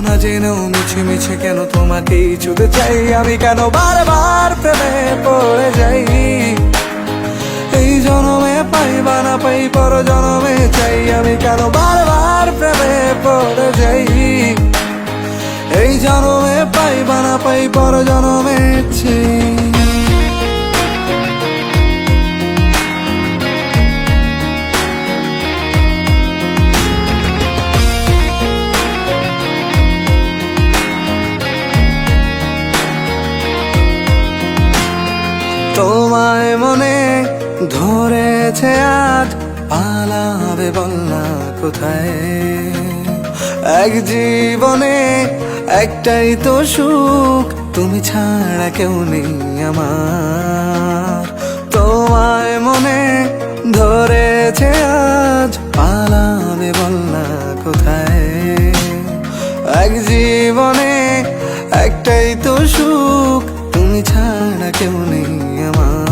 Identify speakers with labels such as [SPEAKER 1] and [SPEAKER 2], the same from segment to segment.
[SPEAKER 1] না জেনেও মিছে মিছে কেন তোমাকেই ছুতে চাই আমি, কেন বারবার প্রেমে পড়ে যাই। এই জনমে পাই বা না পাই পর জনমে চাই আমি, কেন বারবার প্রেমে পড়ে যাই। এই জনমে পাই বা না পাই পর জনমে চাই। তোমায় মনে ধরেছে আজ, পালাবে বল না কোথায়। এক জীবনে একটাই তো সুখ, তুমি ছাড়া কেউ নেই আমার। তোমায় মনে ধরেছে আজ, পালাবে বল না কোথায়। এক জীবনে একটাই তো সুখ, তুমি ছাড়া কেউ নেই আমার।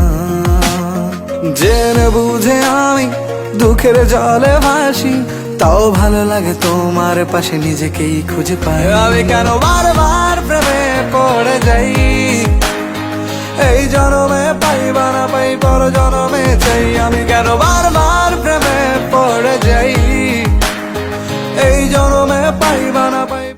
[SPEAKER 1] জেনে বুঝে আমি দুঃখের জলে ভাসি, তাও ভালো লাগে তোমার পাশে নিজেকেই খুঁজে পাই আমি, কেন বারবার প্রেমে পড়ে যাই। এই জনমে পাই বা না পাই পর জনমে চাই আমি, কেন বারবার প্রেমে পড়ে যাই। এই জনমে পাই বা না পাই।